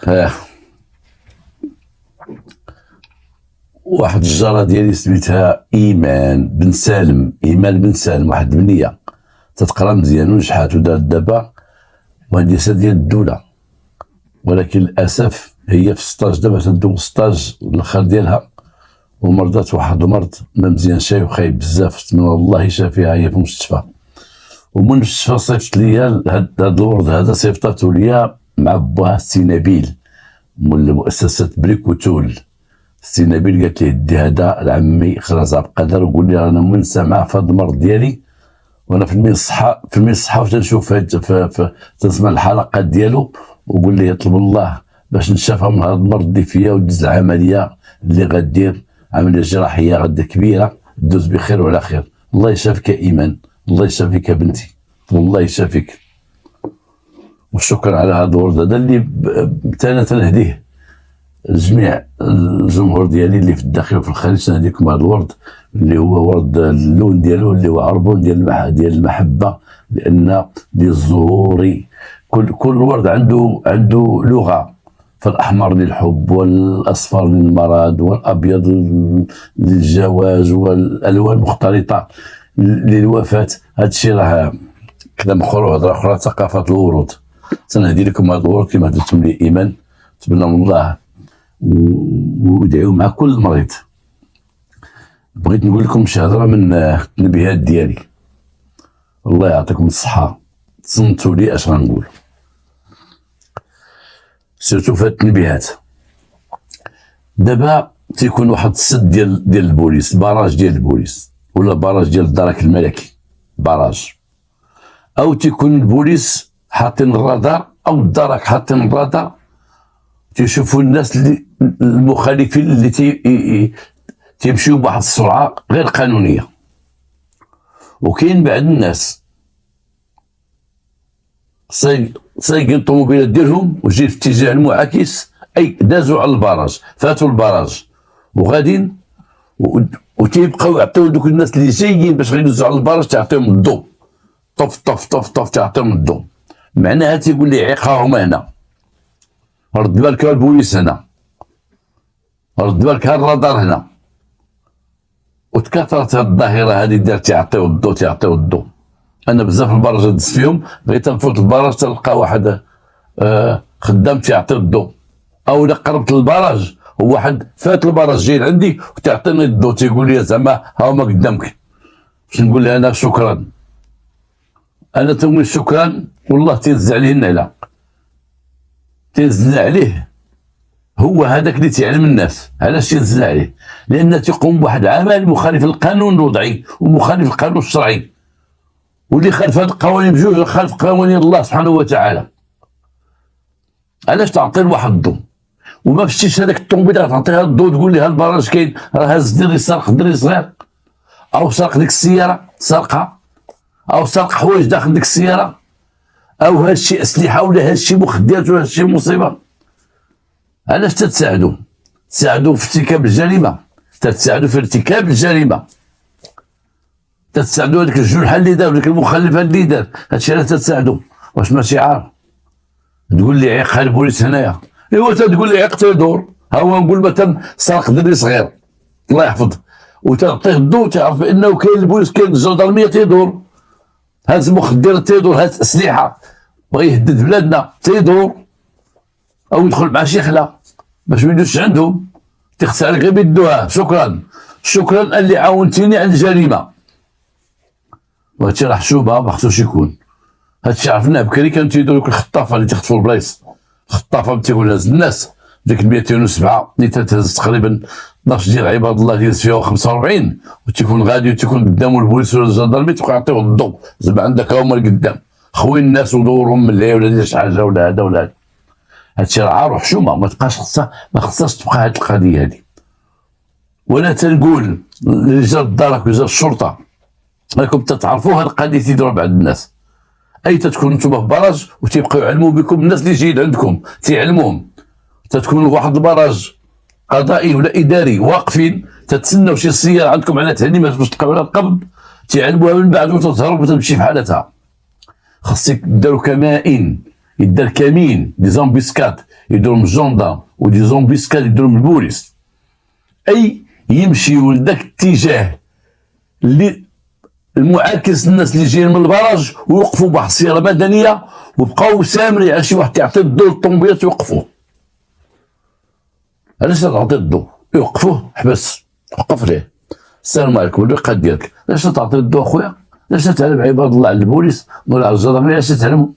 آه. واحد الجاره ديالي سميتها ايمان بن سالم، واحد البنيه تتقرا مزيان ونجحات ودارت دابا مهندسه ديال الدوله، ولكن للاسف هي في ستاج دابا تدوز ستاج الاخر ديالها ومرضات واحد المرض ما مزيان شي وخايب بزاف، نتمنى الله يشافيها. هي في المستشفى، ومن المستشفى صيفط ليا هذا الورد هذا، صيفطته ليا مع باها سي نبيل من مؤسسه بريكوتول. سي نبيل قالت لي دي هذا لعمي خرزها بقدر، وقول لي رانا منسى مع في هذا المرض ديالي، وانا في المين الصحه وتنشوف تنسمع الحلقات ديالو، وقول لي يطلب الله باش نشافى من هذا المرض اللي فيا ودز العمليه اللي غدير، عمليه جراحيه غدا كبيره، دوز بخير وعلى خير. الله يشافيك يا ايمان، الله يشافيك يا بنتي، الله يشافيك. والشكر على هذا الورد هذا اللي انا تنهديه لجميع الجمهور ديالي اللي في الداخل وفي الخارج. تنهديكم هذا الورد اللي هو ورد اللون ديالو اللي هو عربون ديال المحبه، لان للزهور كل ورد عنده لغه، فالاحمر للحب والاصفر للمرض والابيض للجواز والالوان مختلطه للوفاه. هذا الشيء راه كلام اخر وهضره اخرى، ثقافه الورود. سنهدي لكم هذا الورد كما هديتم لي ايمان، نتمنى من الله وادعيو مع كل مريض. بغيت نقول لكم شي هضره من التنبيهات ديالي، الله يعطيكم الصحه، تصنتوا لي اش غنقول سيرتو في التنبيهات. دابا تيكون واحد السد ديال البوليس، باراج ديال البوليس ولا باراج ديال الدرك الملكي، باراج، او تيكون البوليس حاطين الرادار او الدرك حاطين الرادار، تيشوفوا الناس اللي المخالفين اللي تيمشيو بواحد السرعه غير قانونيه. وكاين بعض الناس سايقين الطوموبيلات ديالهم وجاي في اتجاه المعاكس، اي دازوا على البراج، فاتوا البراج وغاديين، وتيبقاو يعطيو دوك الناس اللي جايين باش غيدوزوا على البراج تعطيهم الضوء، طف طف طف طف تعطيهم الضوء. معناها تيقول لي عقاهم هنا، رد بالك البوليس هنا، رد بالك الرادار هنا. وتكاثرت هذه الظاهره هذه ديال تعطيو الضوء. انا بزاف البراجات دزت فيهم، بغيت نفوت البراج تلقى واحد خدام تيعطي الضوء، او الا قربت للبراج وواحد فات البراج جاي عندي وتعطيني الضوء، تيقول لي زعما ها هما قدامك. باش نقول له انا شكرا، انا تنقول شكرا والله تنزل عليه النعله، تنزل عليه. هو هذاك اللي تيعلم الناس علاش تنزل عليه، لان تيقوم بواحد العمل مخالف للقانون الوضعي ومخالف للقانون الشرعي، واللي خالف هذه القوانين بجوج خالف قوانين الله سبحانه وتعالى. علاش تعطي لواحد الضوء وما مشيتش هذاك الطوموبيله تعطيها الضوء تقول لي هذا البراج كاين راه هاز دري سرق دري صغير، او سرق ديك السياره سرقها، او سرق حوايج داخل ديك السياره، او هاد الشيء اسلحه ولا هاد الشيء مخدرات ولا هاد الشيء مصيبه. علاش تتساعدوا؟ تساعدوا في ارتكاب الجريمه، تتساعدوا في ارتكاب الجريمه، تتساعدوا هذيك الجنحه اللي دار وديك المخلفه اللي دار، هادشي علاش تتساعدوا. واش ما شعار تقول لي عيق البوليس هنايا؟ ايوا تقول لي عيق تيدور، ها هو نقول مثلا سرق دري صغير الله يحفظ، وتعطيه الضوء تعرف بانه كاين البوليس كاين الجندرميه تيدور، هاز مخدرات تيدور، هاز اسلحه بغى يهدد بلادنا تيدور، او يدخل مع شي خلا باش ما يدوش عندهم، تيخسر عليك غير بيدوها. شكرا اللي عاونتيني على الجريمه. وهادشي راه شوبه ما خصوش يكون، هادشي عرفناه بكري. كانوا تيديروا الخطافه اللي تيخطفوا البلايص، الخطافه اللي تيقول هز الناس ديك 207 اللي تتهز تقريبا 12 ديال عباد الله ديال فيها 45 وتيكون غادي وتيكون قدامه البوليس ولا الجندرمي تيبقى يعطيوه الضوء، زعما عندك هما القدام خوين الناس ودورهم من الليل ولا شي حاجه ولا هذا ولا هذا. هادشي راه عار وحشومه، ما خصهاش تبقى هاد القضيه هادي. ولا تنقول لرجال الدرك ورجال الشرطه راكم تتعرفوا هاد القضيه تيديروا بعض الناس، اي تتكونوا نتوما في براج وتيبقاو يعلموا بكم الناس اللي جايين عندكم، تيعلموهم. تتكونوا واحد البراج قضائي ولا اداري واقفين تتسناو شي سياره عندكم على تهنيمات باش تلقاو على القبض، تيعلموها من بعد وتتهرب وتمشي في حالتها. خاصك ديروا كمائن يدار كمين دي زومبيسكات يديروا من الجندارم، ودي زومبيسكات يديروا من البوليس. اي يمشيو لذاك الاتجاه اللي المعاكس للناس اللي جايين من البراج، ويوقفوا بواحد السياره مدنيه وبقاو سامرين على شي واحد يعطي الضوء للطوموبيلات ويوقفوه. علاش تعطي الضوء؟ يوقفوه، حبس، وقف ليه، السلام عليكم الرقه ديالك. علاش تعطي الضوء اخويا؟ علاش تعلم عباد الله على البوليس ولا على الجدرانيه؟ علاش تعلمهم؟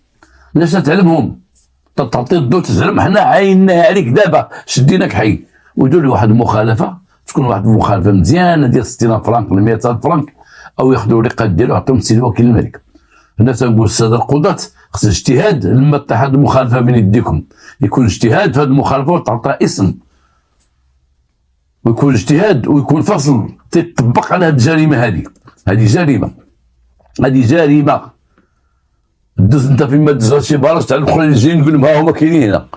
علاش تعلمهم؟ تعطي الضوء تزعم حنا عايناها عليك دابا، شديناك حي، ويديروا لي واحد المخالفه، تكون واحد المخالفه مزيانه ديال 60 فرانك ولا 100 فرانك، او ياخذوا الرقه ديالو يعطيهم السيد وكيل الملك. هنا تنقول الساده القضاة خص اجتهاد لما طيح هذه المخالفه بين يديكم، يكون اجتهاد في هذه المخالفه وتعطى اسم، ويكون اجتهاد ويكون فصل تطبق على هذه الجريمه. هذه جريمه، هذه جريمه. دوز انت فيما دوز شي براج تاع الاخرين جايين نقول لهم ها هما كاينين هنا.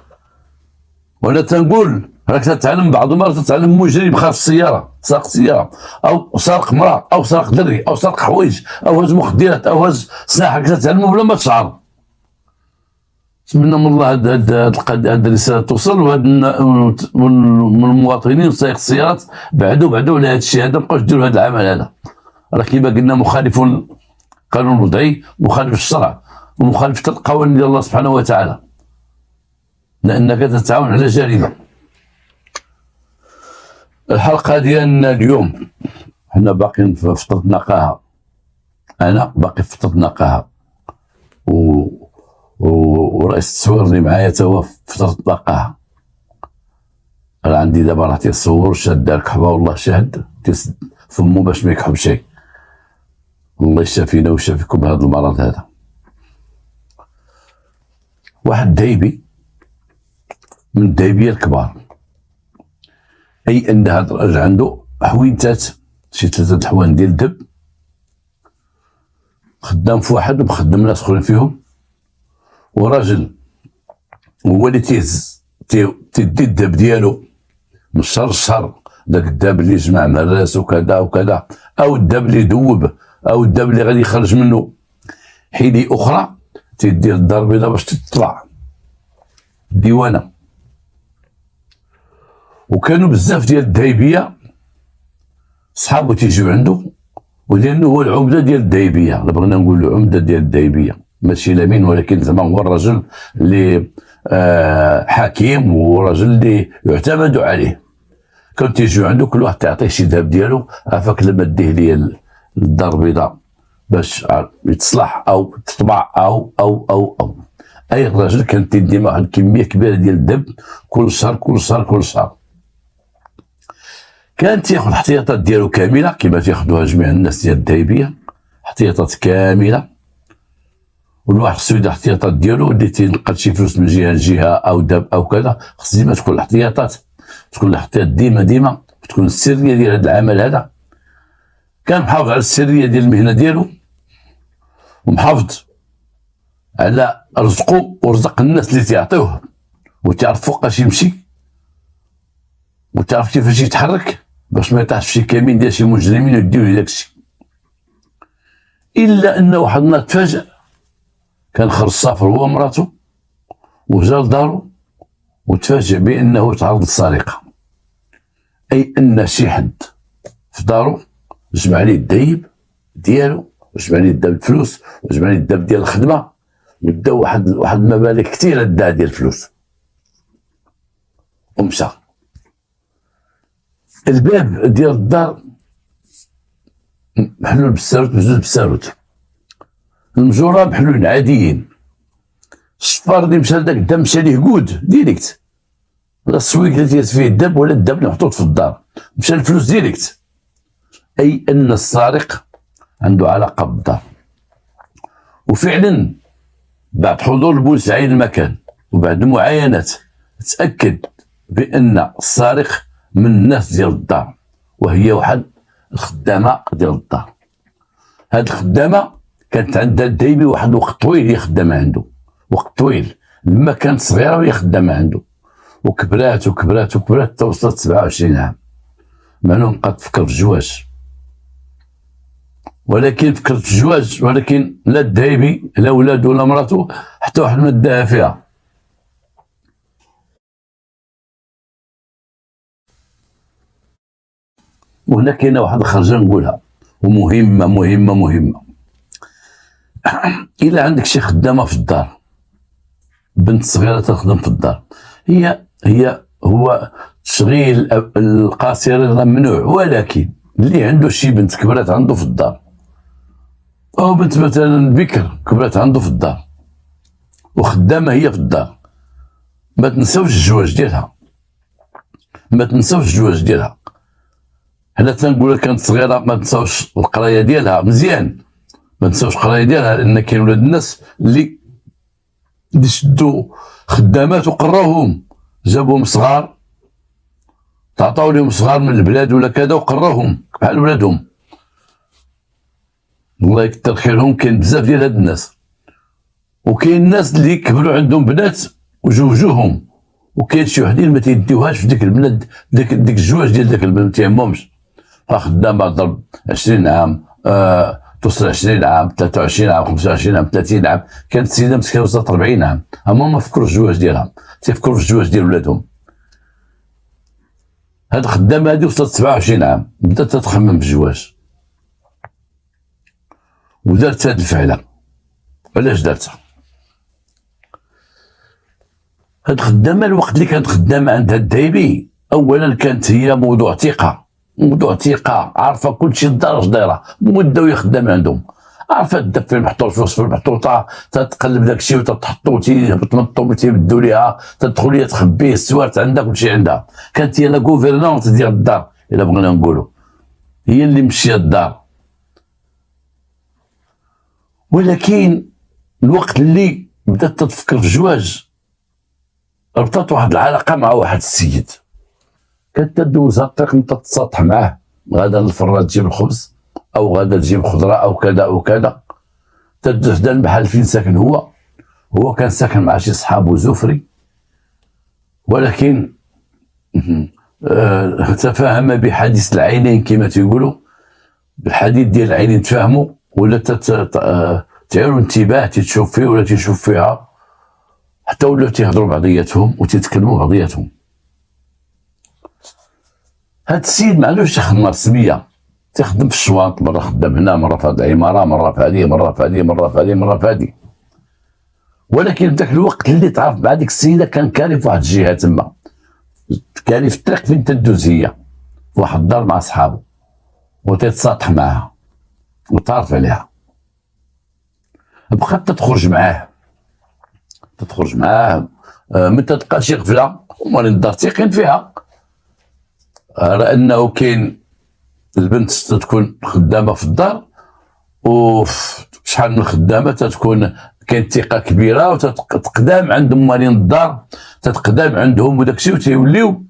وانا تنقول راك تتعلم بعض المرات تتعلم مجرم خاف السياره، سارق سياره، او سارق مراه، او سارق دري، او سارق حوايج، او هز مخدرات، او هز سلاح، تتعلموا بلا ما تشعر. نتمنى من الله هاد الرساله توصل، وهاد من المواطنين وسائق السيارات بعدوا على هذا الشيء هذا، مابقاوش ديروا هذا العمل هذا. راه كيما قلنا مخالف القانون الوضعي، مخالف الشرع، ومخالفه القوانين ديال الله سبحانه وتعالى، لانك تتعاون على جريمه. الحلقه ديالنا اليوم حنا باقيين في فتره نقاهه، انا باقي في فتره نقاهه، ورئيس التصوير اللي معايا تا هو في فتره نقاهه. انا عندي دابا راه تيصور شاد دار كحبه والله شاهد تيسد فمو باش ما يكحب شيء. الله يشافينا ويشافيكم من هذا المرض هذا. واحد دايبي من الدايبيه الكبار، اي ان هذا الراجل عنده حوينتات، شي 3 حوان ديال الدب، خدام في واحد ومخدم ناس اخرين فيهم، وراجل هو اللي تيدي الدب ديالو من شهر لشهر، داك الدب اللي يجمع مع الراس وكذا وكذا، او الدب اللي يذوب، او الدب اللي غادي يخرج منه حيلي اخرى تيدير الدار البيضاء باش تطلع الديوانه. وكانوا بزاف ديال الدايبيه صحابو تيجيو عنده، ولانه هو العمده ديال الدايبيه، بغينا نقولوا العمده ديال الدايبيه، ماشي لمين، ولكن زعما هو الرجل اللي حكيم ورجل اللي يعتمد عليه. كانوا تيجيو عنده كل واحد تعطيه شي ذهب ديالو، عافاك لما ديه لي الدار البيضاء باش يتصلح او تطبع او اي الراجل كان تيدي مع واحد الكميه كبيره ديال الذهب كل شهر. كان تياخذ الاحتياطات ديالو كامله كما تياخذوها جميع الناس ديال الدايبيه، احتياطات كامله، والواحد خصو يدير الاحتياطات ديالو اللي تينقل شي فلوس من جهه لجهه او داب او كذا، خص ديما تكون الاحتياطات، تكون الاحتياط ديما تكون السريه ديال هذا العمل هذا. كان محافظ على السريه ديال المهنه ديالو، ومحافظ على رزقه ورزق الناس اللي تيعطيوه، وتعرف فوقاش يمشي، وتعرف كيفاش يتحرك باش ما يطيحش في شي كمين ديال شي مجرمين ويديو له داكشي. الا ان واحد النهار تفاجأ، كان خرج سافر هو ومراته وجا لدارو، وتفاجأ بانه تعرض للسرقه، اي ان شي حد في دارو جمع عليه الدايب ديالو، وجمع عليه الداب الفلوس، وجمع عليه الداب ديال الخدمه، ودا واحد المبالغ كثيره دا ديال الفلوس، ومشى. الباب ديال الدار محلول بالساروت، بجوج بالساروت، المجوره محلولين عاديين، الصفار اللي مشى لذاك الدم مشى ليه كود ديريكت، لا السويق اللي تيهز فيه الدب ولا الدب اللي محطوط في الدار، مشى الفلوس ديريكت. اي ان السارق عنده علاقه بالدار. وفعلا بعد حضور البوليس عين المكان وبعد المعاينات تاكد بان السارق من الناس ديال الدار، وهي واحد الخدامه ديال الدار. هاد الخدامه كانت عندها الدايبي واحد الوقت طويل هي خدامه عنده، وقت طويل، لما كانت صغيره وهي خدامه عنده، وكبرات حتى وصلت 27 عام، مع انه بقات تفكر في الزواج. ولكن فكرت في الزواج، ولكن لا الذهبي لا ولادو ولا مراته حتى واحد ما داها فيها. وهنا كاينه واحد الخرجه نقولها ومهمه مهمه مهمه. الا عندك شي خدامه في الدار، بنت صغيره تخدم في الدار، هو تشغيل القاصرين ممنوع، ولكن اللي عنده شي بنت كبرات عنده في الدار، او بنت مثلا بكر كبرات عنده في الدار وخدامه هي في الدار، ما تنساوش الزواج ديالها، ما تنساوش الزواج ديالها. حنا تنقول لك كانت صغيره ما تنساوش القرايه ديالها، مزيان ما تنساوش القرايه ديالها، لان كاين ولاد الناس اللي شدوا خدامات وقراوهم، جابوهم صغار تعطاو لهم صغار من البلاد ولا كذا وقراوهم بحال ولادهم. الله يكثر خيرهم. كاين بزاف ديال هاد الناس، وكاين الناس اللي كبروا عندهم بنات وزوجوهم، وكاين شي وحدين ما تيديوهاش في ديك البنات، ديك الزواج ديال داك البنات ما تيهمهمش. خدامه ضرب 20 عام، توصل 20 عام 23 عام 25 عام 30 عام. كانت السيده مسكينه وصلت 40 عام، اما ما فكروش الزواج ديالها، تيفكروا في الزواج ديال ولادهم. هاد الخدامه هادي وصلت 27 عام بدات تتخمم في الزواج ودارت هاد الفعله. علاش دارتها؟ هاد الخدامه الوقت اللي كانت خدامه عندها الدايبي، اولا كانت هي موضوع ثقه، موضوع ثقه، عارفه كل شيء الدار اش دايره، مده وهي خدامه عندهم، عارفه الدب فين محطوط، الفلوس فين محطوطه، تتقلب داك الشيء وتتحطو تيهبط من الطوب تيبدو ليها، تدخل ليها تخبيه، السوارت عندها كل شيء عندها. كانت هي لا غوفرنونت ديال الدار الا بغينا نقولوا، هي اللي مشيه الدار. ولكن الوقت اللي بدات تفكر في الزواج، ربطت واحد العلاقه مع واحد السيد، كانت تدوزها الطريق انت تتساطح معاه، غادا للفرة تجيب الخبز او غادا تجيب خضره او كذا او كذا، تدوز حدا المحل فين ساكن هو كان ساكن مع شي صحابو زفري، ولكن تفاهم بحديث العينين كما تيقولوا، بالحديث ديال العينين تفاهموا، ولا تعيروا انتباه تتشوف فيه ولا تشوف فيها، حتى ولاو تيهضروا بعضياتهم وتيتكلموا بعضياتهم. هاد السيد ما عندوش خدمه رسميه، تخدم في الشواط، مره خدام هنا، مره في هاد العماره، مره في هذه، مره في هذه، مره في هذه، مره في هذه. ولكن في ذاك الوقت اللي تعرف مع ديك السيده كان كاري في واحد الجهه تما، كاري في الطريق فين تدوز هي، في واحد الدار مع صحابه، وتتساطح معاها وتعرف عليها. بقات تخرج معاه، متى تلقى شي غفله هما اللي الدار تيقين فيها، على انه كاين البنت تكون خدامه في الدار، وشحال من خدامه تتكون كاين ثقه كبيره وتتقدام عندهم مالين الدار، تتقدام عندهم وداك الشيء، وتيوليو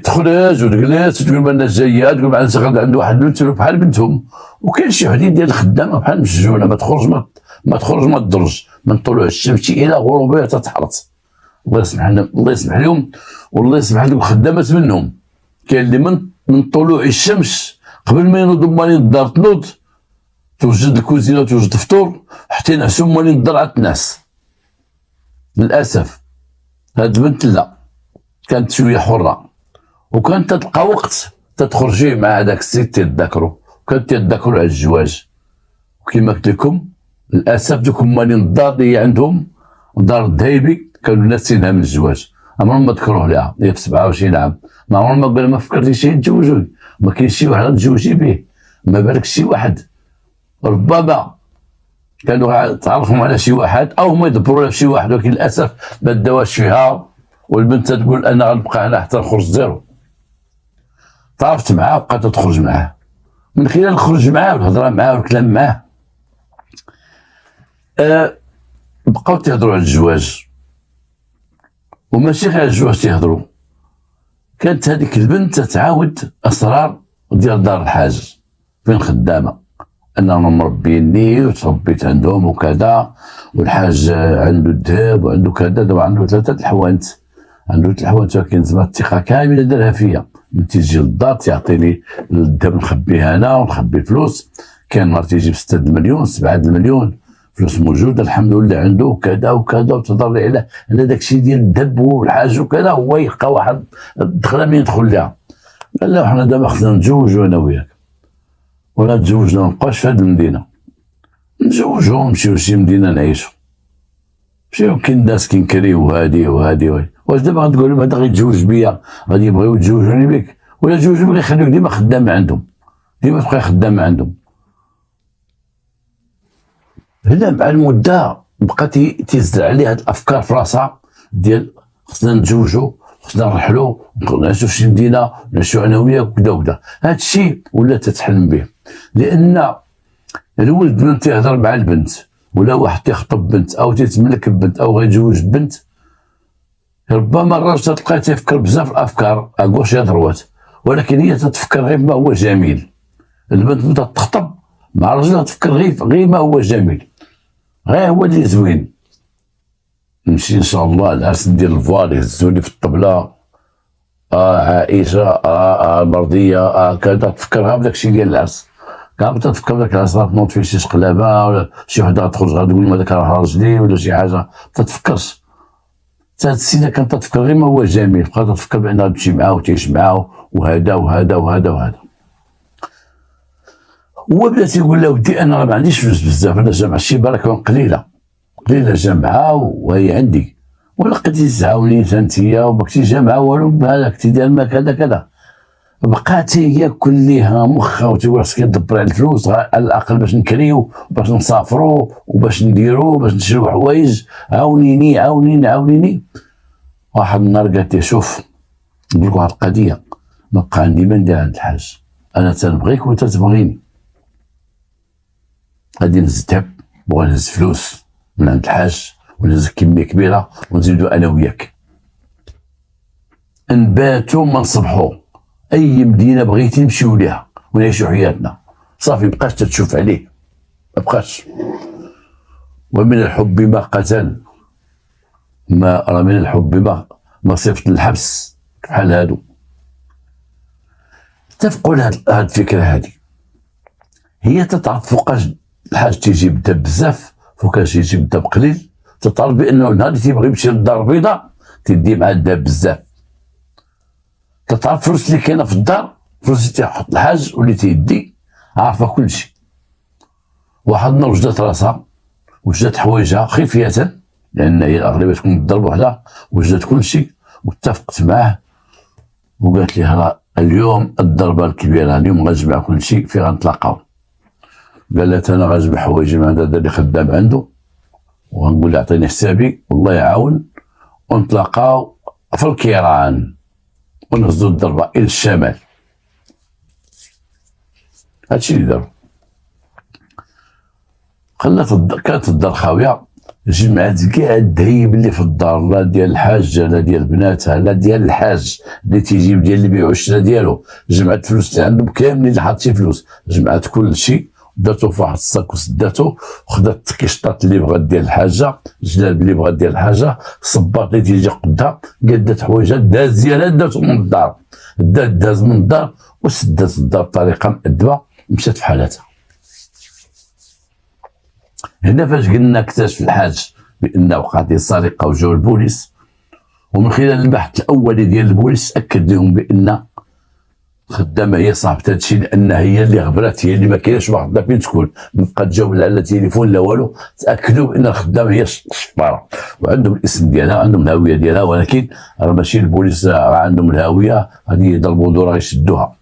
تخرج وتجلس وتقول ما الناس جايه، تقول مع الناس غدا عنده واحد البنت بحال بنتهم. وكاين شي وحدين ديال الخدامه بحال مسجونه، ما تخرج ما تدرج من طلوع الشمس الى غروبها تتحرط. الله يسمح لهم والله يسمح لهم خدامات منهم. كاين اللي من طلوع الشمس قبل ما ينوضوا مالين الدار تنوض، توجد الكوزينه وتوجد الفطور حتى ينعسوا مالين الدار عاد الناس. للاسف هاد البنت لا، كانت شويه حره، وكانت تلقى وقت تتخرج فيه مع هذاك السيد تيتذاكروا، وكانت تيتذاكروا على الزواج. وكما قلت لكم للاسف دوك مالين الدار اللي عندهم دار الدهيبي كانوا ناسينها من الزواج، عمرهم ما ذكروه لها. هي في 27 عام ما عمرهم ما قال ما فكرتيش يتزوجوني، ما كاينش شي واحد تزوجي به، ما بالك شي واحد ربما كانوا تعرفهم على شي واحد او هما يدبروا على شي واحد، ولكن للاسف ما داوش فيها. والبنت تقول انا غنبقى هنا حتى نخرج زيرو. تعرفت معاه وبقات تخرج معاه، من خلال الخروج معاه والهضره معاه والكلام معاه بقاو تيهضروا على الزواج، وماشي غير على الزواج تيهضروا. كانت هذيك البنت تتعاود اسرار ديال دار الحاج فين خدامه، انهم مربيني وتربيت عندهم وكذا، والحاج عنده الذهب وعنده كذا، دابا عنده 3 الحوانت، ولكن زعما الثقه كامله دارها فيا، من تيجي للدار تيعطيني الذهب نخبيه انا ونخبي الفلوس. كان نهار تيجي ب 6 المليون 7 المليون فلوس موجوده الحمد لله عنده كذا وكذا، وتضرع على داك الشيء ديال الدب والحاج وكذا، هو يلقى واحد الدخله من يدخل لها. قال له حنا دابا خصنا نتزوجوا انا وياك، ولا تزوجنا ما نبقاش في هذه المدينه، نتزوجوا ونمشيو لشي مدينه نعيشوا. مشيو كاين الناس كينكريو هادي وهادي، واش دابا غتقول لهم هذا غيتزوج بيا غادي يبغيو يتزوجوني بك، ولا تزوجوا بك يخليوك ديما خدام عندهم، ديما تبقى خدام عندهم. هنا مع المده بقى تيزرع عليه هاد الافكار في راسها ديال خصنا نتزوجوا، خصنا نرحلوا، نعيشوا في شي مدينه، نعيشوا انا وياك وكذا وكذا. هاد الشيء ولا تتحلم به، لان الولد من تيهضر مع البنت، ولا واحد تيخطب بنت او تيتملك بنت او غيتزوج بنت، ربما الراجل تلقاه تيفكر بزاف الافكار اكوش يا دروات، ولكن هي تتفكر غير ما هو جميل. البنت بدات تخطب مع راجلها تفكر غير ما هو جميل، غير هو اللي زوين. نمشي ان شاء الله العرس ندير الفوال يهزوني في الطبله، عائشه، مرضيه، كذا، تفكر غير بداك الشيء ديال العرس. كان تفكر بداك العرس غتنوض فيه شي شقلابه، ولا شي وحده غتخرج غتقول هذاك راه راجلي، ولا شي حاجه ما تتفكرش. هاد السيده كانت تتفكر غير ما هو جميل، بقات تفكر بانها تمشي معاه وتعيش معاه وهذا وهذا وهذا وهذا. هو بدا تيقول له ودي انا راه ما عنديش فلوس بزاف، انا جامع شي بركه قليله جامعه وهي عندي، ولا لقيتي تعاوني انتيا وما كنتي جامعه والو، بحال كنتي داير ما كذا كذا. بقات هي كلها مخها وتيقول خصك تدبر على الفلوس على الاقل باش نكريو باش نسافروا وباش نديروا باش نشريو حوايج، عاونيني عاونيني عاونيني. واحد النهار قالت لي شوف نقول لك واحد القضيه، ما بقى عندي ما ندير عند الحاج، انا تنبغيك وانت تبغيني، غادي نهز الذهب وغنهز فلوس من عند الحاج ونهز كميه كبيره ونزيدو انا وياك، نباتو ما نصبحو، اي مدينه بغيتي نمشيو ليها ونعيشو حياتنا، صافي مبقاش تتشوف عليه، مبقاش. ومن الحب ما قتل، ما راه من الحب ما صيفط الحبس، بحال هادو. اتفقوا لهاد الفكره هادي، هي تتعرف فوقاش الحاج تيجي بدا بزاف، فوقاش تيجي بدا بقليل، تتعرف بانه النهار اللي تيبغي يمشي للدار البيضاء تدي مع الداب بزاف، تتعرف الفلوس اللي كاينه في الدار، الفلوس اللي تيحط الحاج واللي تيدي، عارفه كلشي. واحد النهار وجدت راسها، وجدت حوايجها خفيه، لان هي الاغلبيه تكون بالدار بوحدها، وجدت كلشي واتفقت معاه وقالت لي راه اليوم الضربه الكبيره، اليوم غنجمع كلشي فين غنتلاقاو. قالت انا غنجمع حوايجي من عند هذا اللي خدام عنده، وغنقول له عطيني حسابي والله يعاون، ونتلاقاو في الكيران ونهزو الضربه الى الشمال. هادشي اللي دارو. كانت الدار خاويه، جمعت كاع الذهيب اللي في الدار، لا ديال الحاجه لا ديال بناتها لا ديال الحاج اللي تيجيب ديال اللي بيعوا الشرا ديالو، جمعت فلوس اللي عندهم كاملين اللي حاط شي فلوس، جمعت كل شيء درتو في واحد الصاك وسداتو، وخدات التكيشطات اللي بغات ديال الحاجه، الجلاب اللي بغات ديال الحاجه، الصباط اللي تيجي قدها، قدات حوايجها داز ديالها داتو من الدار، داز من الدار وسدات الدار بطريقه مؤدبه، مشات في حالتها. هنا فاش قلنا اكتشف الحاج بان وقعت السرقه وجاو البوليس، ومن خلال البحث الاولي ديال البوليس اكد لهم بان الخدامه هي صاحبه هذا الشيء، لان هي اللي غبرات، هي اللي ما كايناش واحده فين تكون، ما بقات تجاوب لا على التليفون لا والو. تاكدوا بان الخدامه هي الشفاره، وعندهم الاسم ديالها، عندهم الهويه ديالها، ولكن راه ماشي البوليس راه عندهم الهويه، غادي يضربوا دور غيشدوها.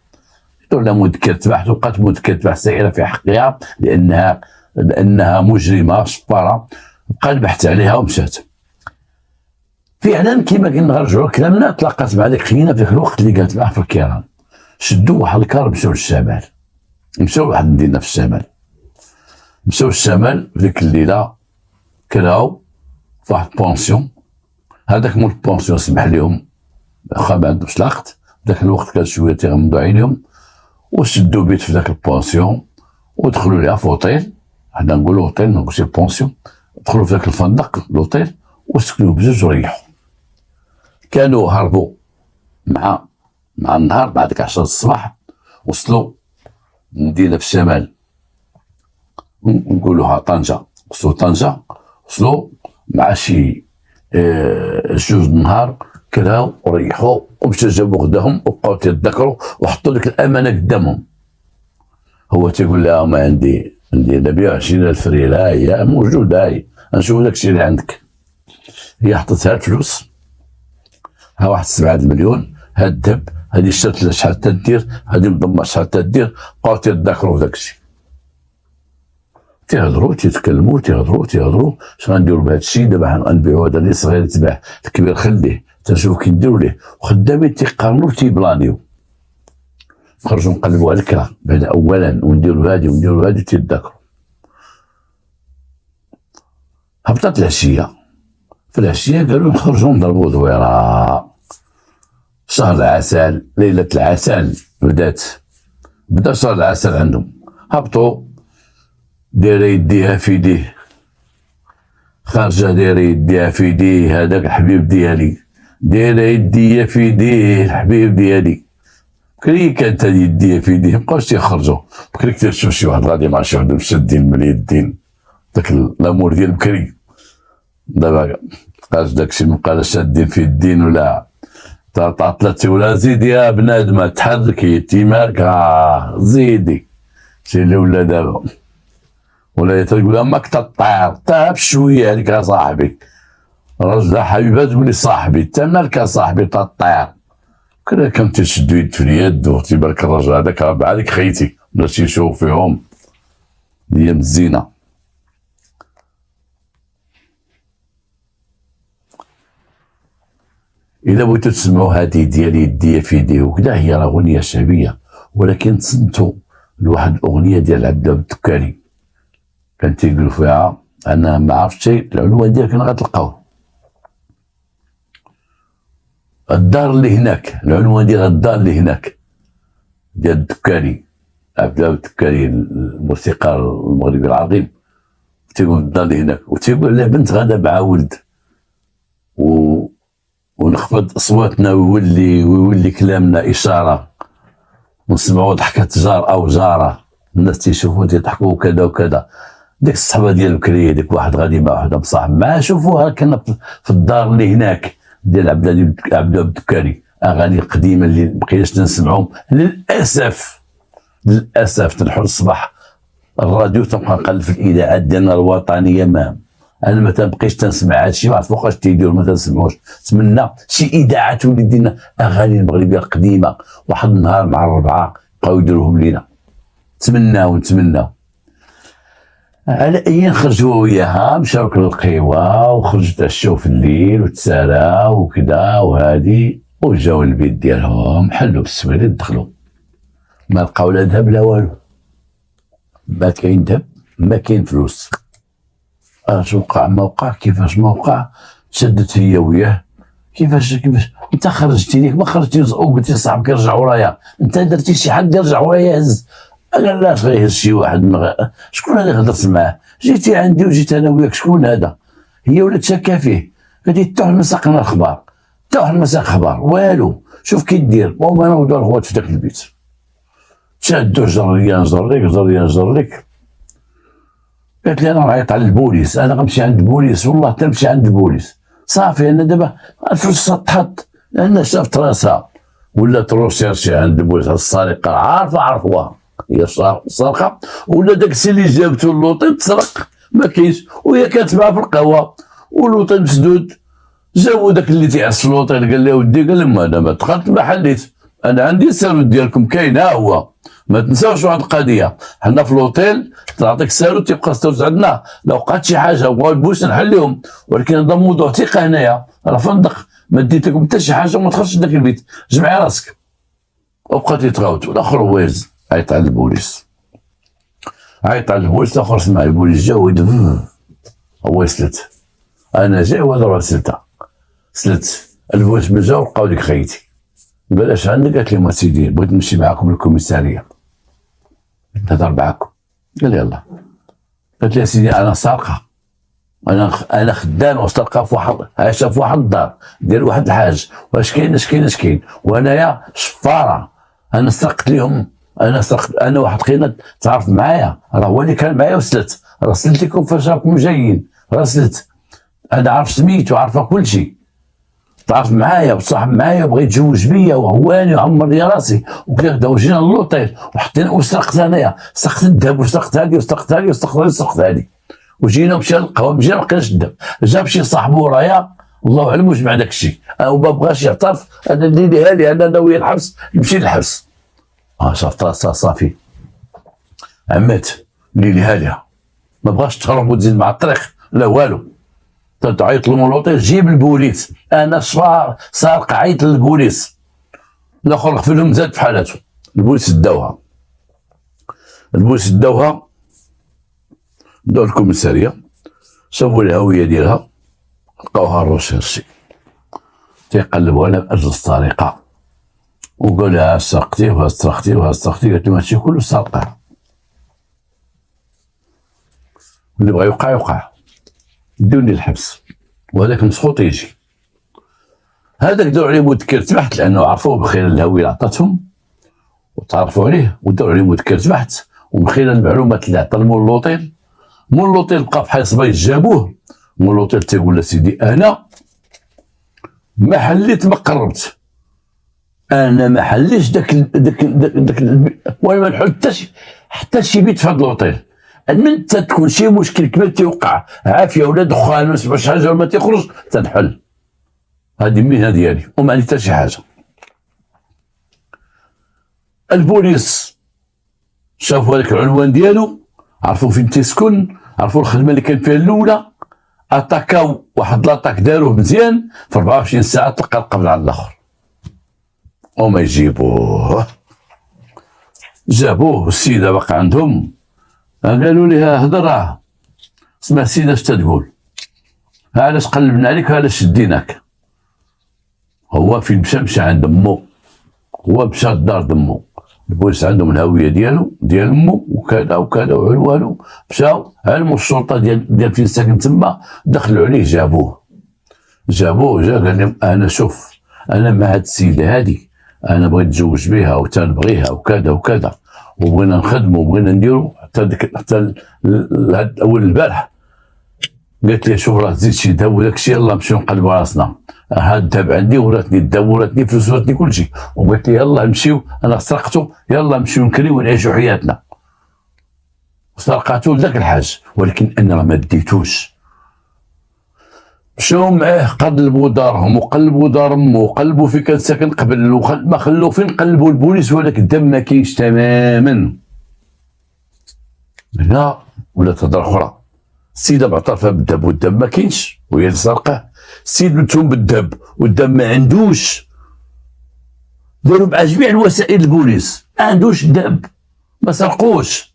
ولا مذكره بحث، وبقات مذكره بحث سائره في حقها لانها مجرمه شفاره، بقى البحث عليها ومشات. فعلا كما قلنا نرجعوا كلامنا، تلاقات مع ديك خينا في ذاك الوقت اللي قالت معاه في الكيران، شدوا واحد الكار مشاو للشمال، مشاو لواحد المدينه في الشمال، مشاو للشمال في ديك الليله كراو في واحد البونسيون. هذاك مول البونسيون سمح لهم واخا ما عندهمش العقد، ذاك الوقت كان شويه تيغمضوا عينيهم، وشدوا بيت في ذاك البونسيون ودخلوا ليها في اوتيل، حنا نقولوا اوتيل ما نقولش بونسيون، دخلوا في ذاك الفندق الاوتيل وسكنوا بجوج وريحوا. كانوا هربوا مع النهار، بعد 10 الصباح وصلوا مدينه في الشمال نقولوها طنجة. وصلوا طنجة، وصلوا مع شي جوج النهار، كلاو وريحوا ومشاو جابوا غداهم وبقاو تيتذكروا وحطوا لك الامانه قدامهم. هو تيقول لها ما عندي انا 120,000 ريال، هي موجوده، هي نشوف داك الشيء اللي عندك. هي حطتها الفلوس، ها واحد 7 مليون، هاد الذهب، هادي شرات لها شحال تدير، هادي مضمه شحال تدير، بقاو تيتذكروا في داك الشيء. تيهضروا تيهضروا اش غنديروا بهذا الشيء دابا، غنبيعوا هذا اللي صغير يتباع، الكبير خليه تنشوف كي نديروا ليه. وخدامين تيقارنوا تيبلانيو، نخرجوا نقلبوا على الكرا بعد اولا ونديروا هادي ونديروا هادي تيتذكروا. هبطت العشيه، في العشيه قالوا نخرجوا نضربوا دويره. شهر العسل، ليله العسل بدا شهر العسل عندهم. هبطوا دايره يديها في يديه، خارجه دايره يديها في يديه، هذاك الحبيب ديالي، دايره يديها في يديه الحبيب ديالي. بكري كانت هذه يديها في يديه، مبقاوش تيخرجوا. بكري تشوف شي واحد غادي مع شي واحد مشدين من اليدين، داك الامور ديال بكري. دابا مبقاش داكشي، مبقاش شادين في الدين ولا تعطلتي ولا زيدي يا بنادمه تحركي تيمارك زيدي. شي اللي ولا دابا ولا تقول امك تطير طاب شويه عليك يا صاحبي، رجل حبيبه تقول لي صاحبي انت مالك صاحبي تطير. كنا كنت تشدو يد في اليد وتيبارك الرجل هذاك راه بعالك خيتي ولا تيشوف فيهم ايام الزينه. الا بغيتو تسمعوا هذه ديال يديا في يديه وكذا، هي راه اغنيه شعبيه، ولكن تصنتوا لواحد الاغنيه ديال عبد الله الدكاني كان تيقول فيها، انا ما عرفتش العنوان ديالها كان غتلقاوه، الدار اللي هناك، العنوان ديال الدار اللي هناك ديال الدكاني، عبد الله الدكاني الموسيقار المغربي العظيم. تيقول الدار اللي هناك، وتيقول له بنت غادا مع ولد ونخفض اصواتنا ويولي كلامنا اشاره، ونسمعوا ضحكه جار او جاره، الناس تيشوفوا تيضحكوا وكذا وكذا. ديك الصحبه ديال بكري، ديك واحد غادي مع واحد مصاحب ما شوفوها كان في الدار اللي هناك ديال عبد الله الدكاني. اغاني قديمه اللي مبقيناش تنسمعهم للاسف تنحل الصباح الراديو تنبقى نقلب في الاذاعات ديالنا الوطنيه. ما انا ما تنبقيش تنسمع هادشي، ما عرفت فوقاش تيديروا ما تنسمعوش. نتمنى شي اذاعات ولي دينا اغاني المغربيه القديمه واحد النهار مع الربعه بقاو يديروهم لينا. نتمناو على اي خرجوا وياها، مشاو للقهوه وخرجوا تعشاو في الليل وتساراو وكذا وهادي، وجاو البيت ديالهم حلوا بالسوالي دخلوا، ما لقاو لا ذهب لا والو، ما كاين ذهب ما كاين فلوس. اش وقع ما وقع، كيفاش ما وقع، تشدت هي وياه. كيفاش انت خرجتي ليك ما خرجتي وقلتي صاحبك رجع ورايا، انت درتي شي حد يرجع ورايا هز. قال لا غيهز شي واحد شكون هذا هضرت معاه، جيتي عندي وجيت انا وياك، شكون هذا؟ هي ولات شاكه فيه، قالت لي توح مساقنا الاخبار، توح المساق اخبار والو، شوف كي دير. وما نوضوا الخوات في ذاك البيت شادو جريك. قالت لي انا نعيط على البوليس، انا غنمشي عند البوليس، والله تنمشي عند البوليس. صافي انا دابا الفلوس سطحت لان شافت راسها ولا تروشيرشي عند البوليس على السرقه، عارفوها هي السرقه، ولا داك السي اللي جابته اللوطي تسرق ما كاينش، وهي كانت معاه في القهوه واللوطي مسدود. جابوا داك اللي تيعس اللوطي قال له ودي، قال لهم انا ما دخلت ما حليت، انا عندي الساروت ديالكم كاين ها هو. ما تنساوش واحد القضيه، حنا في الاوتيل تعطيك الساروت تيبقى الساروت عندنا، لو وقعت شي حاجه بغاو البوليس نحليهم، ولكن هذا موضوع ثقه هنايا، راه فندق ما ديت لكم حتى شي حاجه وما تخرجش لذاك البيت، جمعي راسك. وبقى تيتغاوت والاخر ويز عيط على البوليس، الاخر سمع البوليس جا هو سلت، انا جاي وهذا راه سلت البوليس ما جاو لقاو ديك خيتي. قال اش عندك؟ قالت لهم سيدي بغيت نمشي معاكم للكوميساريه نهضر معاكم. قال يلا. قالت لي يا سيدي انا سارقه، انا خدامه وسارقه في واحد، عايشه في واحد الدار ديال واحد الحاج، واش كاين واش كاين، وانايا شفاره، انا سرقت لهم انا سرقت، انا واحد خينا تعرف معايا، راه هو اللي كان معايا وسلت، راه سلت لكم فاش راكم جايين، راه سلت، انا عارف سميتو عارفه كل شيء، تعرف معايا وصاحب معايا وبغى يتزوج بيا وهواني وعمر لي راسي وكذا، وجينا للوطيل وحطينا وسرقت انايا، سرقت الذهب وسرقت هذه وسرقت هذه وسرقت هذه وسرقت هذه، وجينا مشى للقهوه، مشينا ما لقيناش الذهب، جاب شي صاحبو ورايا الله اعلم واش مع داك الشيء، انا وما بغاش يعترف، انا نديرها لي، انا ناوي الحبس، نمشي للحبس. شفت راسها صافي عمات ليلها ليها، ما بغاش تهرب وتزيد مع الطريق لا والو، تعيط للمولوطيل جيب البوليس، انا سارق عيط للبوليس، الاخر غفلهم زاد في حالته، البوليس داوها، داو الكوميساريه، شافوا الهويه ديالها لقاوها روشيرشي، تيقلبوا على اجل السرقه، وقال لها سرقتي وها سرقتي وها سرقتي، قالت له هادشي كله سرقه، اللي بغى يوقع يوقع، دوني الحبس، وهذاك مسخوط يجي، هذاك داروا عليه مذكر تبحث لانه عرفوه بخير الهويه اللي عطاتهم وتعرفوا عليه، وداروا عليه مذكر تبحث، ومن خلال المعلومات اللي عطا مول اللوطيل، مول اللوطيل بقى في حسبه جابوه، مول اللوطيل تيقول له سيدي انا ما حليت ما قربت، انا ما حليش داك وانا ما نحل حتى شي بيت في هذا اللوطيل، من تكون شي مشكل كبير تيوقع عافيه ولا دخان ما سمعش حاجه وما تيخرج تنحل، هذه المهنه ديالي وما عندي حتى شي حاجه. البوليس شافوا هذاك العنوان ديالو، عرفوا فين تيسكن، عرفوا الخدمه اللي كان فيها الاولى، اتاكاو واحد لاطاك داروه مزيان، في 24 ساعه تلقى القبض على الاخر، وما يجيبوه، جابوه السيده باقا عندهم، قالوا لها هضره اسمع السيده اش تقول، علاش قلبنا عليك علاش شديناك، هو فين مشى عند امو، هو مشى لدار دمو، البوليس عندهم الهويه ديالو ديال امو وكذا وكذا وعنوانو، مشاو علموا الشرطه ديال فين ساكن تما، دخلوا عليه جابوه جا قال لهم انا شوف انا مع هاد السيده هادي، انا بغيت نتزوج بها وتنبغيها وكذا وكذا، وبغينا نخدموا وبغينا نديروا حتى اول البارح، قالت لي شوف راه زيد شي ذهب وداك الشيء يلاه نمشيو نقلبوا راسنا، هاد الذهب عندي وراتني الذهب وراتني فلوس وراتني كل شيء، وقالت لي يلاه نمشيو انا سرقته يلاه نمشيو نكريو ونعيشوا حياتنا، سرقاتو لذاك الحاج، ولكن انا راه ما ديتوش، مشاو معاه قلبوا دارهم وقلبوا دار امه وقلبوا في كان ساكن قبل، ما خلوا فين قلبوا البوليس وهذاك الدم ما كاينش تماما. هنا ولا تهضر اخرى، السيده معترفه بالذهب والدم ما كاينش وهي اللي سرقه، السيد متهم بالذهب والدم ما عندوش، داروا مع جميع الوسائل البوليس ما عندوش الذهب ما سرقوش،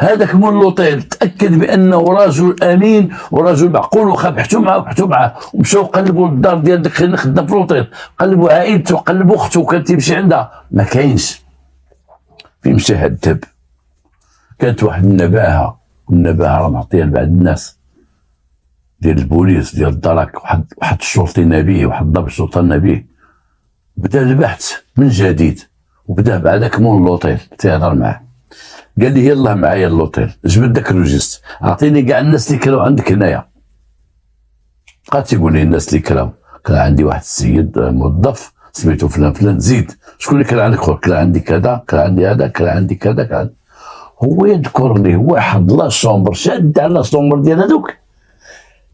هذاك مول اللوطيل تاكد بانه رجل امين ورجل معقول، وخا بحثوا معاه ومشاو قلبوا الدار ديال داك اللي خدام في اللوطيل، قلبوا عائلته قلبوا اخته كانت تمشي عندها ما كاينش، فين مشى هاد الذهب؟ كانت واحد النباهه راه معطيه لبعض الناس ديال البوليس ديال الدرك، واحد الشرطي نبيه، واحد الضابط الشرطه نبيه، بدا البحث من جديد، وبدا بعداك مول اللوطيل تيهضر معاه، قال لي يلاه معايا اللوطيل، جبد داك الريجيست، اعطيني كاع الناس اللي كانوا عندك هنايا، بقى تيقول لي الناس اللي كان عندي واحد السيد موظف سميتو فلان زيد، شكون اللي كان عندك خويا؟ كان عندي كذا، كان عندي هذا، كان عندي كذا، كان هو يذكر لي واحد لا شومبر شاد على لا شومبر ديال هذوك،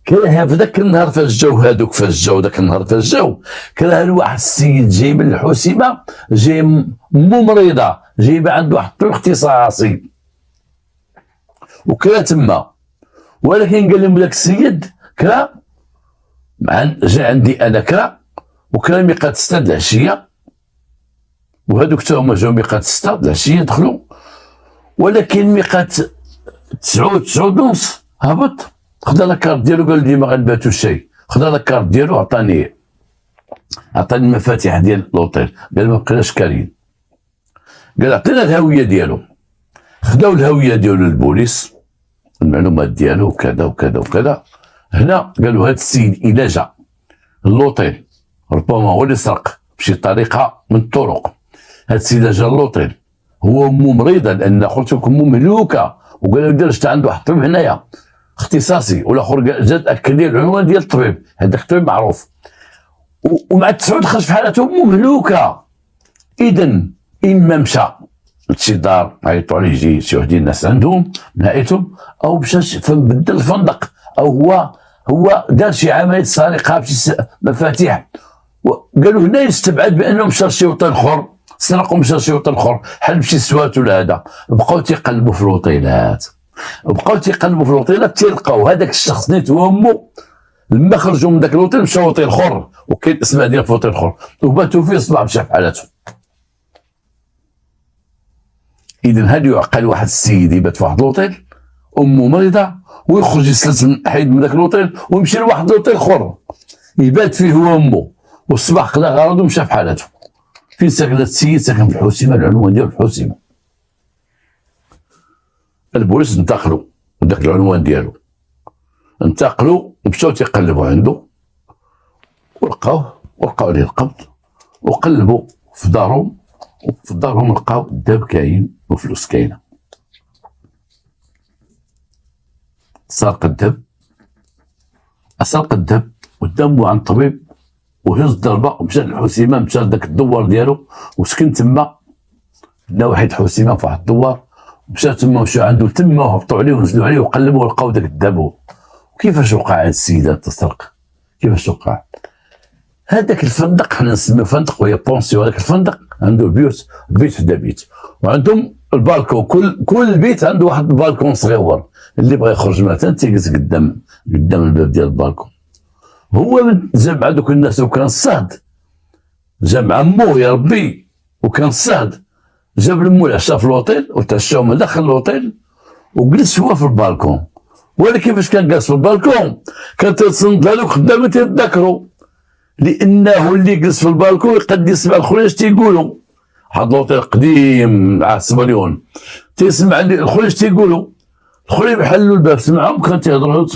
كره في ذاك النهار فاش جاو هذوك، فاش جاو ذاك النهار فاش جاو، كره واحد السيد جاي من الحسيمه، جاي مو مريضه، جايبه عنده واحد الطريق اختصاصي وكرا تما، ولكن قال لهم ذاك السيد كرا جا عندي انا كرا، وكرا ميقات 6 د العشيه، وهذوك حتى هما جاو ميقات 6 د العشيه دخلوا، ولكن ميقات 9 ونص هبط، خدا لاكارت ديالو قال لي ما غنباتو شي، خدا لاكارت ديالو عطاني المفاتيح ديال لوطيل، قال ما بقيناش كارين، قال عطينا الهويه ديالو، خداو الهويه ديالو للبوليس، المعلومات ديالو وكذا وكذا وكذا، هنا قالوا هذا السيد الا جا اللوطيل ربما هو اللي سرق بشي طريقه من الطرق، هاد السيده جا لوطيل، هو امه مريضه لان قلت لكم امه مهلوكه، وقال له دير شتا عنده واحد الطبيب هنايا اختصاصي، والاخر جا تاكد لي العنوان ديال الطبيب، هذاك الطبيب معروف. ومع التسعود خرج في حالته امه مهلوكه. اذا اما مشى لشي دار عيطوا عليه يجي شي وحدين الناس عندهم من عائلتهم، او مشى بدل الفندق، او هو دار شي عمليه سرقه بشي مفاتيح، وقالوا هنا يستبعد بانه مشى لشي وطن اخر، سرقوا مشى لشي وطن اخر، حل بشي سوات ولا هذا. بقاو تيقلبوا في الوطيلات، تيلقاو هذاك الشخص نيت هو امه. لما خرجوا من ذاك الوطيل مشاو لوطيل اخر، وكاين الاسماء ديال في وطيل اخر، وباتوا فيه صباح مشى في حالته. اذا هل يعقل واحد السيد يبات في واحد الوطيل امه مريضه ويخرج يسلس من حيد من ذاك الوطيل ويمشي لواحد الوطيل اخر يبات فيه هو امه، والصباح قضى غرضه ومشى في حالته؟ فين ساكن هذا السيد؟ ساكن في الحوسمه، العنوان ديالو الحوسمه. البوليس انتقلوا ذاك العنوان ديالو، انتقلوا ومشاو تيقلبوا عنده ولقاوه، ولقاو عليه القبض، وقلبوا في دارهم، وفي دارهم لقاو الذهب كاين وفلوس كاينه. سرق الذهب ودامو عن الطبيب، وهز الضربه ومشى للحوسمه، مشى لذاك الدوار ديالو وسكن تما، نواحي الحوسمه في واحد الدوار، مشى تما ومشاو عنده تما وهبطوا عليه ونزلوا عليه وقلبوا ولقاو ذاك الذهب. وكيفاش وقع هاد السيده تسرق؟ كيفاش وقع؟ هذاك الفندق حنا نسميو فندق وهي بونسيون، هذاك الفندق عنده بيت حدا بيت، وعندهم البالكون، كل بيت عنده واحد البالكون صغير، اللي بغى يخرج مثلا تيجلس قدام الباب ديال البالكون. هو جمع دوك الناس وكان صاد، جمع مو يا ربي وكان صاد، جاب لمو العشاء في الوطيل وتعشاو من داخل الوطيل، وجلس هو في البالكون. ولكن فاش كان جالس في البالكون كان تيتصنت له خدامه تيتذكروا، لانه اللي جلس في البالكون يقد يسمع الاخرين اش تيقولوا. واحد الوطيل قديم مع السبليون، تيسمع الاخرين اش تيقولوا، الاخرين يحلوا الباب سمعهم، كان تيهضروا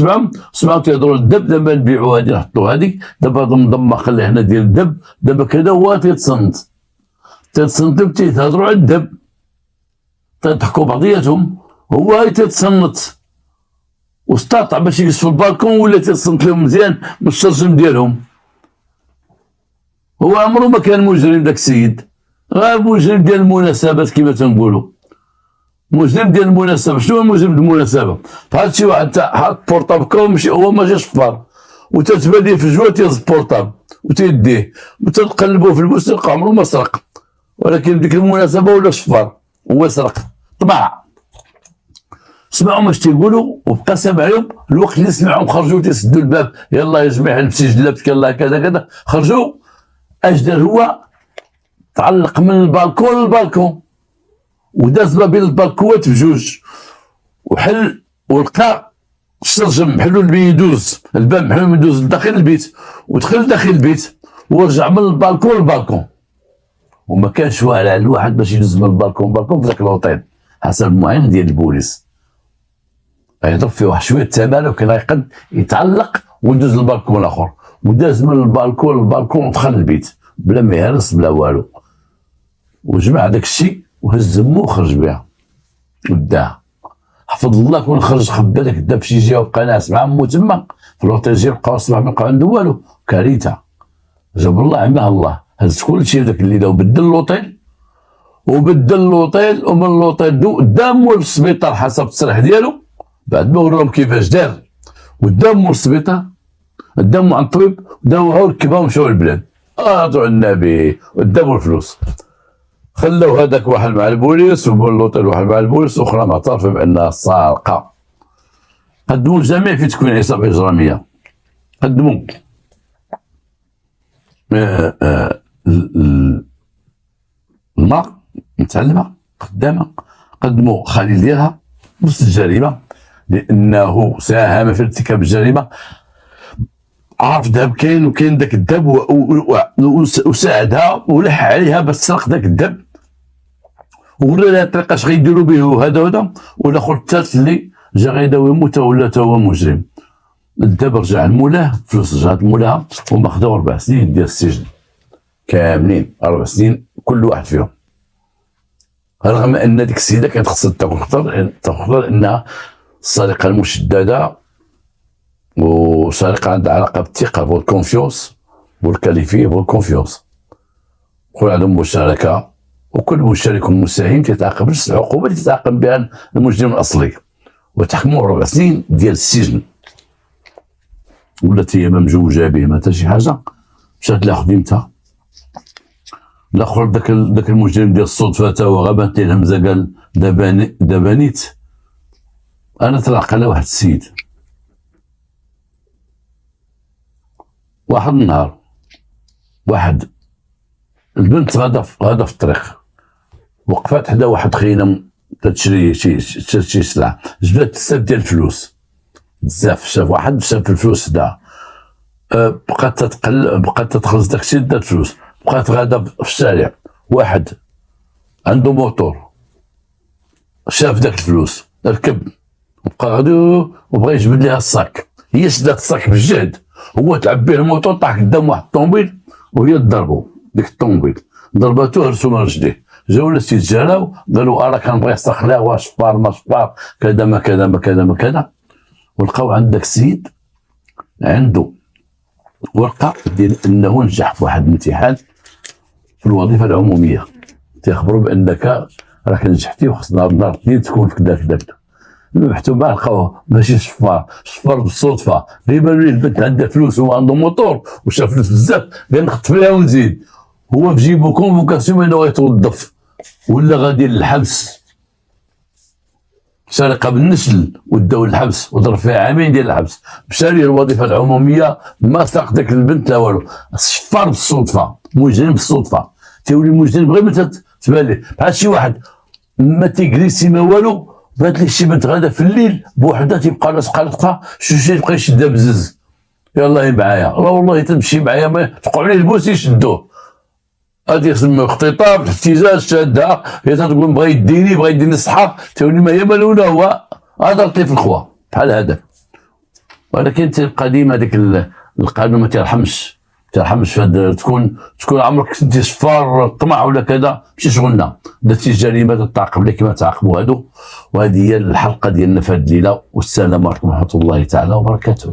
سمعوا تيهضروا الدب، دابا نبيعوا هذه نحطوا هذيك، دابا هذا منظمه خلي هنا ديال الدب، دابا كذا. هو تيتصنت تيهضروا على الدب، تيضحكوا بعضياتهم، هو تيتصنت واستطاع باش يجلس في البالكون، ولا تيتصنت لهم مزيان من الشرجم ديالهم. هو عمره ما كان مجرم داك السيد، غير مجرم ديال المناسبات كما تنقولوا، مجرم ديال المناسبه. شنو هو مجرم ديال المناسبه؟ بحال شي واحد حاط بورطابل كومشي هو ما جاش فطار، وتتبان ليه في الجوع تيهز البورطابل وتيديه وتتقلبوا في البوس تلقى عمره ما سرق، ولكن ديك المناسبه ولا شفار هو سرق طمع. سمعوا واش تيقولوا وبقى سامعهم، الوقت اللي سمعهم خرجوا تيسدوا الباب، يلا يا جماعه لبسي جلابتك يلا كذا كذا، خرجوا. اش دار هو؟ تعلق من البالكون للبالكون، وداز ما بين البالكوات بجوج، وحل ولقى الشرجم محلول بيدوز الباب، محلول بيدوز لداخل البيت، ودخل داخل البيت ورجع من البالكون للبالكون، وما كانش والع الواحد باش يدوز من البالكون في ذاك الوطيل حسب المعين ديال البوليس. يضرب فيه واحد شويه الثمن، وكان يقد يتعلق ويدوز للبالكون الاخر، وداز من البالكون للبالكون ودخل البيت بلا ما يهرس بلا والو، وجمع داك الشيء وهز مو وخرج بها وداها. حفظ الله كون خرج خبى داك الدب شي جهه وبقى ناعس مع مو تما في الوطيل، جا بقى الصباح ما بقى عنده والو، كارثه. جاب الله عماه الله، هز كل شيء ذاك الليله وبدل الوطيل، ومن الوطيل دامو للسبيطار حسب التصريح ديالو، بعد ما وراهم كيفاش دار، ودامو للسبيطار، دامو عند الطبيب، داوها وركبها ومشاو للبلاد. طلعوا النبي ودابوا الفلوس، خلاو هذاك واحد مع البوليس واللوطيل واحد مع البوليس، واخرى معترفه بانها سارقه. قدموا الجميع في تكوين عصابه اجراميه، قدموا المرأة متعلمه خدامه، قدموا خليل ديالها نفس الجريمه، لانه ساهم في ارتكاب الجريمه، عرف الذهب كاين وكاين داك الذهب وساعدها ولح عليها باش تسرق داك الذهب، وورا لها الطريقه اش غيديروا به وهذا وهذا. والاخر الثالث اللي جا غيداوي يموت ولا تا هو مجرم. الذهب رجع لمولاه، فلوس رجعت لمولاها، وما خداو 4 سنين ديال السجن كاملين، 4 سنين كل واحد فيهم. رغم ان ديك السيده كانت خصها تاكل خطر لانها السرقه المشدده وسرقه عندها علاقه بالثقه والكونفيونس والكاليفي والكونفيونس، كل عندهم مشاركه، وكل مشارك ومساهم تيتعاقب نفس العقوبه اللي تتعاقب بها المجرم الاصلي، وتحكموا 4 سنين ديال السجن. ولات هي ممجوجه به ما حتى شي حاجه، مشات لها خدمتها. الاخر داك المجرم ديال الصدفه تا هو غابت ليه الهمزه، قال دابا نيت انا تلقى على واحد السيد. واحد النهار واحد البنت غادا في الطريق، وقفات حدا واحد خينا تشري شي سلعه، جبدات بزاف ديال الفلوس بزاف، شاف واحد شاف الفلوس دا، بقات تتقلب، بقات تتخلص داكشي دات الفلوس، بقات غادا في الشارع، واحد عنده موتور شاف داك الفلوس ركب وبقى غادي وبغى يجبد ليها الصاك، هي شدات الصاك بالجهد، هو تلعب به الموتور، طاح قدام واحد الطوموبيل وهي تضربو، ديك الطوموبيل ضرباتو هرسو من رجليه، جاو الناس تيتجاراو قالوا راه كان بغى يستخلع، واش شفار ما شفار كذا ما كذا ما كذا ما كذا، ولقاو عند داك السيد عنده ورقه ديال انه نجح في واحد الامتحان في الوظيفه العموميه، تيخبروا بانك راك نجحتي وخص نهار 2 تكون في كذا كذا كذا. بحثوا معاه لقاوه ماشي شفار بالصدفه، بيبان ليه البنت عندها فلوس وهو عنده موتور وشاف فلوس بزاف، قال نخط فيها ونزيد، هو في جيبو كونفوكاسيون انه يتوظف ولا غادي للحبس، سرقه بالنسل وداو للحبس وضرب فيها عامين ديال الحبس، مشى ليه الوظيفه العموميه ما ساق داك البنت لا والو، شفار بالصدفه، مجرم بالصدفه، تيولي مجرم غير متى تبان ليه، بحال شي واحد ما تيجلسي ما والو، بات ليه شي بنت غادا في الليل بوحدها تيبقى لاصقه لقطها، شي يبقى يشدها بزز، يلاه معايا، لا والله تمشي معايا ما توقعوا ليه البوس يشدوه، هادي يسمى اختطاف الاحتجاج شادها، هي تقول بغا يديني الصحه، تولي ما هي مالونه، هو هذا لطيف الخوا بحال هذاك. ولكن تبقى ديما ديك القانون ما تيرحمش فهاد تكون عمرك كنتي شفار طمع ولا كذا، ماشي شغلنا، درتي جريمه تتعاقب لك كما تعاقبوا هادو. وهذه هي الحلقه ديالنا في هذه الليله، والسلام عليكم ورحمه الله تعالى وبركاته.